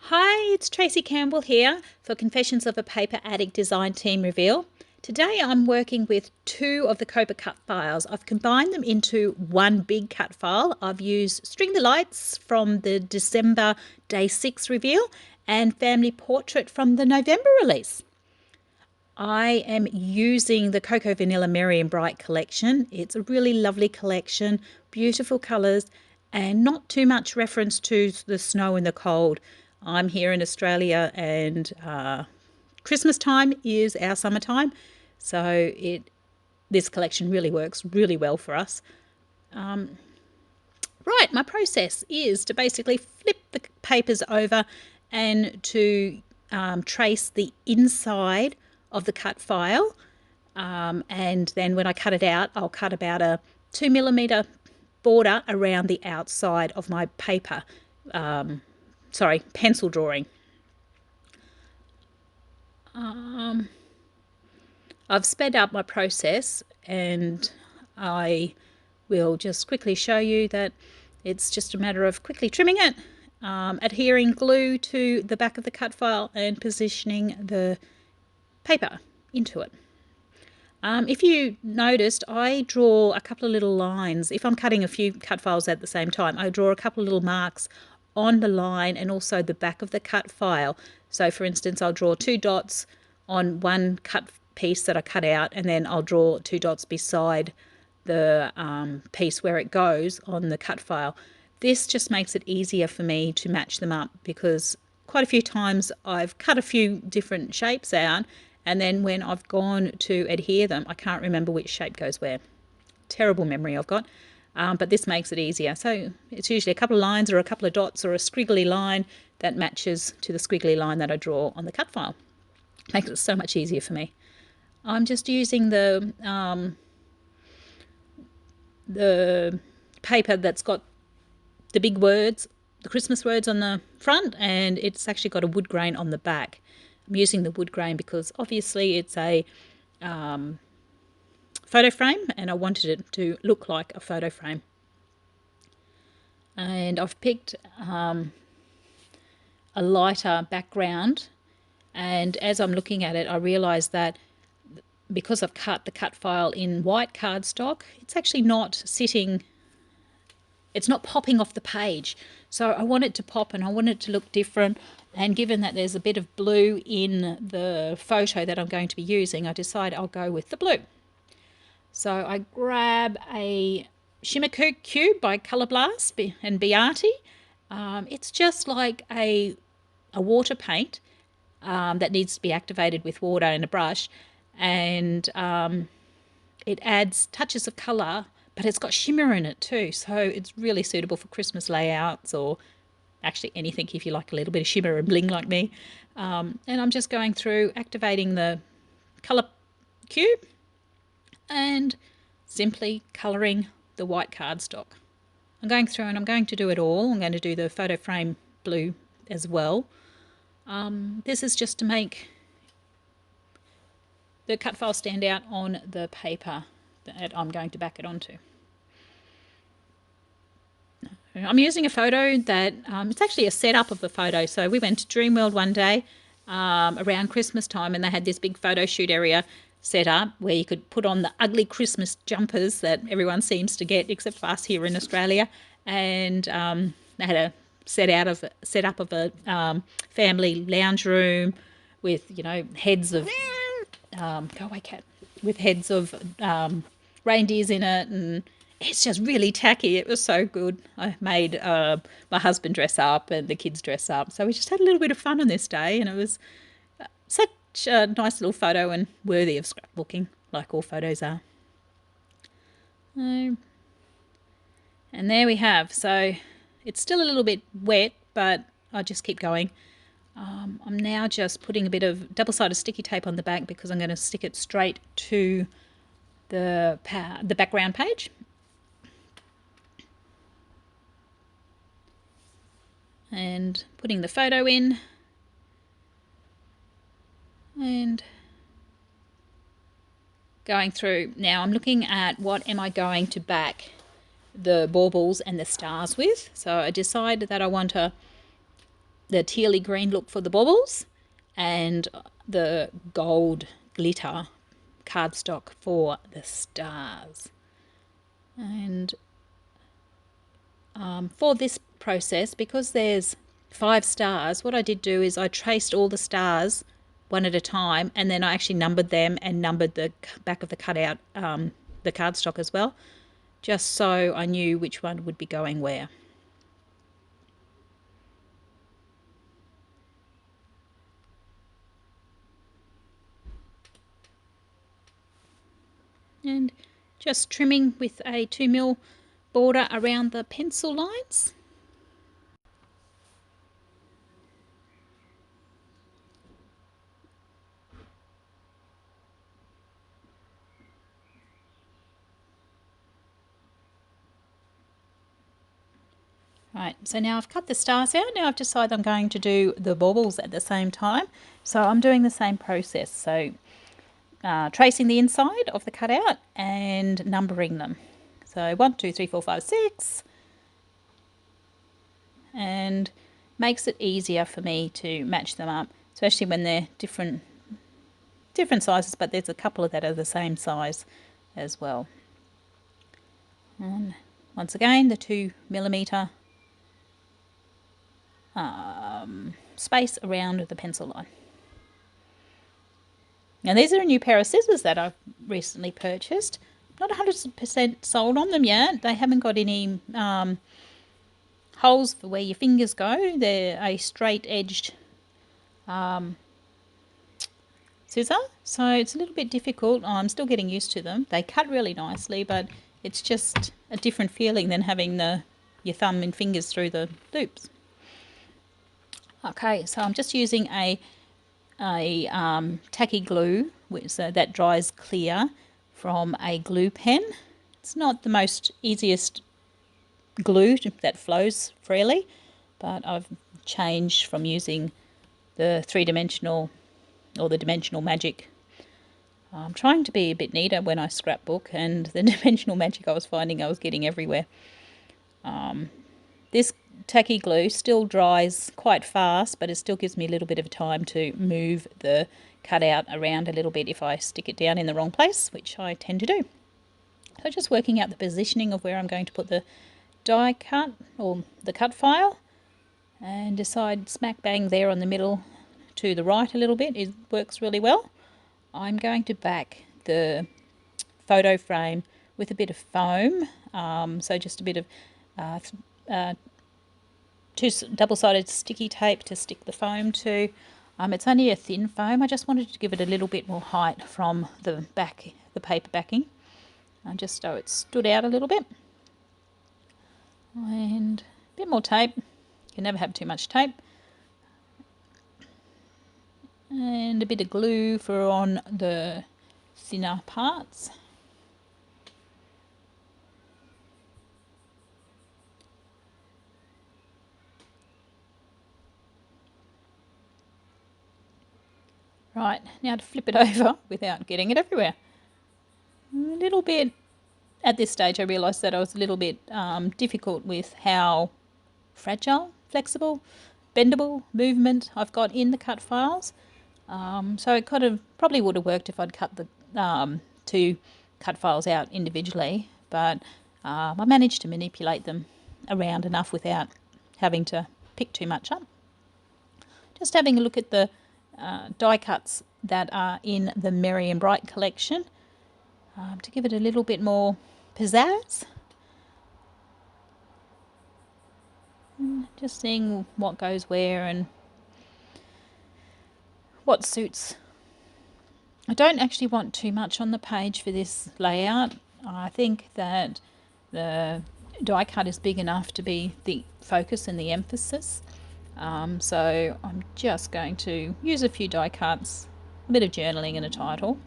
Hi, it's Tracy Campbell here for Confessions of a Paper Addict Design Team Reveal. Today I'm working with two of the COAPA cut files. I've combined them into one big cut file. I've used String the Lights from the December Day 6 reveal and Family Portrait from the November release. I am using the Cocoa Vanilla Merry and Bright collection. It's a really lovely collection, beautiful colours, and not too much reference to the snow and the cold. I'm here in Australia, and Christmas time is our summertime, so this collection really works really well for us. Right, my process is to basically flip the papers over and to trace the inside of the cut file, and then when I cut it out, I'll cut about a 2mm border around the outside of my paper, pencil drawing. I've sped up my process, and I will just quickly show you that it's just a matter of quickly trimming it, adhering glue to the back of the cut file and positioning the paper into it. If you noticed, I draw a couple of little lines. If I'm cutting a few cut files at the same time, I draw a couple of little marks on the line and also the back of the cut file. So for instance, I'll draw 2 dots on one cut piece that I cut out, and then I'll draw 2 dots beside the piece where it goes on the cut file. This just makes it easier for me to match them up, because quite a few times I've cut a few different shapes out, and then when I've gone to adhere them, I can't remember which shape goes where. Terrible memory I've got. But this makes it easier. So it's usually a couple of lines or a couple of dots or a squiggly line that matches to the squiggly line that I draw on the cut file. Makes it so much easier for me. I'm just using the paper that's got the big words, the Christmas words on the front, and it's actually got a wood grain on the back. I'm using the wood grain because obviously it's a photo frame, and I wanted it to look like a photo frame. And I've picked a lighter background, and as I'm looking at it, I realise that because I've cut the cut file in white cardstock, it's actually not sitting, it's not popping off the page. So I want it to pop, and I want it to look different. And given that there's a bit of blue in the photo that I'm going to be using, I decide I'll go with the blue. So I grab a Shimmer Cube by Colour Blast and Beati. It's just like a water paint that needs to be activated with water and a brush, and it adds touches of colour, but it's got shimmer in it too, so it's really suitable for Christmas layouts, or actually anything if you like a little bit of shimmer and bling like me. And I'm just going through activating the colour cube and simply colouring the white cardstock. I'm going through and I'm going to do it all. I'm going to do the photo frame blue as well. This is just to make the cut file stand out on the paper that I'm going to back it onto. I'm using a photo that, it's actually a setup of the photo. So we went to Dreamworld one day around Christmas time, and they had this big photo shoot area set up where you could put on the ugly Christmas jumpers that everyone seems to get, except for us here in Australia. And they had a set up of a family lounge room with, you know, heads of go away cat, with heads of reindeers in it, and it's just really tacky. It was so good. I made my husband dress up and the kids dress up, so we just had a little bit of fun on this day, and it was such a nice little photo and worthy of scrapbooking, like all photos are. And there we have. So it's still a little bit wet, but I'll just keep going. I'm now just putting a bit of double-sided sticky tape on the back, because I'm going to stick it straight to the background page. And putting the photo in, and going through. Now I'm looking at what am I going to back the baubles and the stars with. So I decided that I want a the tealy green look for the baubles and the gold glitter cardstock for the stars. And for this process, because there's 5 stars, what I did do is I traced all the stars one at a time, and then I actually numbered them and numbered the back of the cutout, the cardstock as well, just so I knew which one would be going where. And just trimming with a 2mm border around the pencil lines. Right, so now I've cut the stars out. Now I've decided I'm going to do the baubles at the same time. So I'm doing the same process. So tracing the inside of the cutout and numbering them. So 1, 2, 3, 4, 5, 6. And makes it easier for me to match them up, especially when they're different sizes, but there's a couple of that are the same size as well. And once again, the 2mm space around the pencil line. Now these are a new pair of scissors that I've recently purchased. Not 100% sold on them yet. They haven't got any holes for where your fingers go. They're a straight-edged scissor, so it's a little bit difficult. I'm still getting used to them. They cut really nicely, but it's just a different feeling than having your thumb and fingers through the loops. Okay, so I'm just using a tacky glue so that dries clear from a glue pen. It's not the most easiest glue that flows freely, but I've changed from using the 3-dimensional or the Dimensional Magic. I'm trying to be a bit neater when I scrapbook, and the Dimensional Magic I was finding I was getting everywhere. This tacky glue still dries quite fast, but it still gives me a little bit of time to move the cutout around a little bit if I stick it down in the wrong place, which I tend to do. So just working out the positioning of where I'm going to put the die cut or the cut file, and decide smack bang there on the middle to the right a little bit. It works really well. I'm going to back the photo frame with a bit of foam, so just a bit of double-sided sticky tape to stick the foam to. It's only a thin foam. I just wanted to give it a little bit more height from the back, the paper backing, just so it stood out a little bit. And a bit more tape. You can never have too much tape. And a bit of glue for on the thinner parts. Right, now to flip it over without getting it everywhere. A little bit, at this stage I realised that I was a little bit difficult with how fragile, flexible, bendable movement I've got in the cut files. So it probably would have worked if I'd cut the 2 cut files out individually, but I managed to manipulate them around enough without having to pick too much up. Just having a look at the die cuts that are in the Merry and Bright collection to give it a little bit more pizzazz. And just seeing what goes where and what suits. I don't actually want too much on the page for this layout. I think that the die cut is big enough to be the focus and the emphasis. So I'm just going to use a few die cuts, a bit of journaling and a title,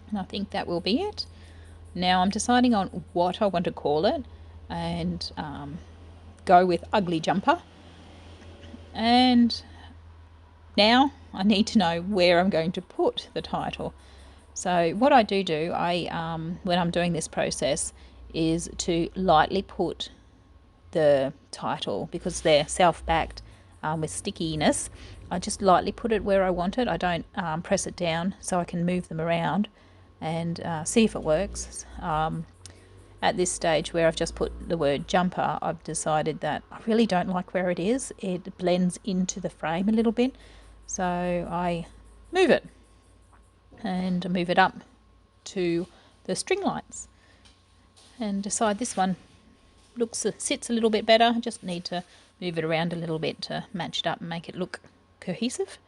and I think that will be it. Now I'm deciding on what I want to call it, and go with Ugly Jumper. And now I need to know where I'm going to put the title. So what I do, when I'm doing this process, is to lightly put the title, because they're self-backed, with stickiness, I just lightly put it where I want it. I don't press it down, so I can move them around and see if it works. At this stage where I've just put the word jumper, I've decided that I really don't like where it is. It blends into the frame a little bit, so I move it and move it up to the string lights and decide this one sits a little bit better. I just need to move it around a little bit to match it up and make it look cohesive.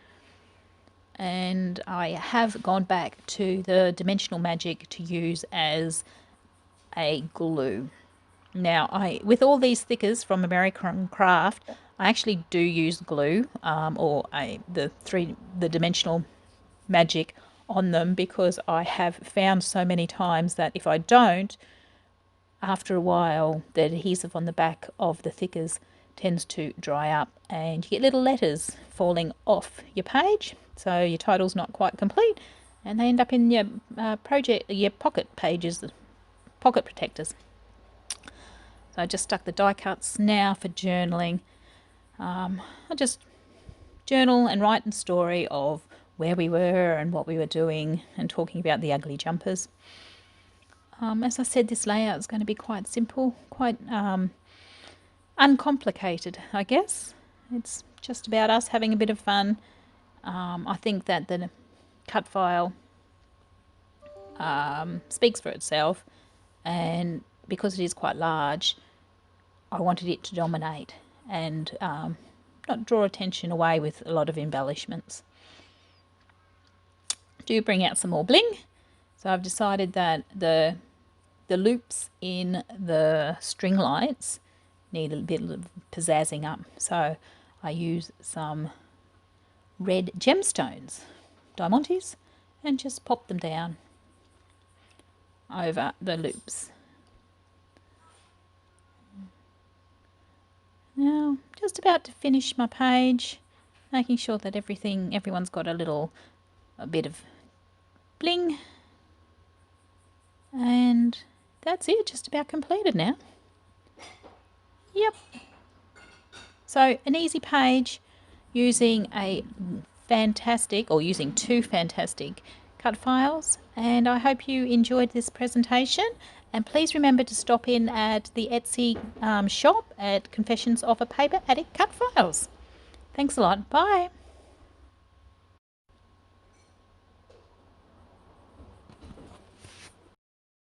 And I have gone back to the dimensional magic to use as a glue. Now, with all these stickers from American Craft, I actually do use glue the dimensional magic on them, because I have found so many times that if I don't, after a while, the adhesive on the back of the stickers tends to dry up and you get little letters falling off your page, so your title's not quite complete, and they end up in your pocket pages, pocket protectors. So I just stuck the die cuts. Now for journaling, I just journal and write the story of where we were and what we were doing, and talking about the ugly jumpers. As I said, this layout is going to be quite simple, quite uncomplicated, I guess. It's just about us having a bit of fun. I think that the cut file speaks for itself, and because it is quite large, I wanted it to dominate and not draw attention away with a lot of embellishments. Do bring out some more bling. So I've decided that the loops in the string lights need a bit of pizzazzing up. So I use some red gemstones, diamantes, and just pop them down over the loops. Now, just about to finish my page, making sure that everyone's got a bit of bling, and that's it, just about completed now. Yep. So an easy page using using two fantastic cut files, and I hope you enjoyed this presentation. And please remember to stop in at the Etsy shop at Confessions of a Paper Addict Cut Files. Thanks a lot. Bye.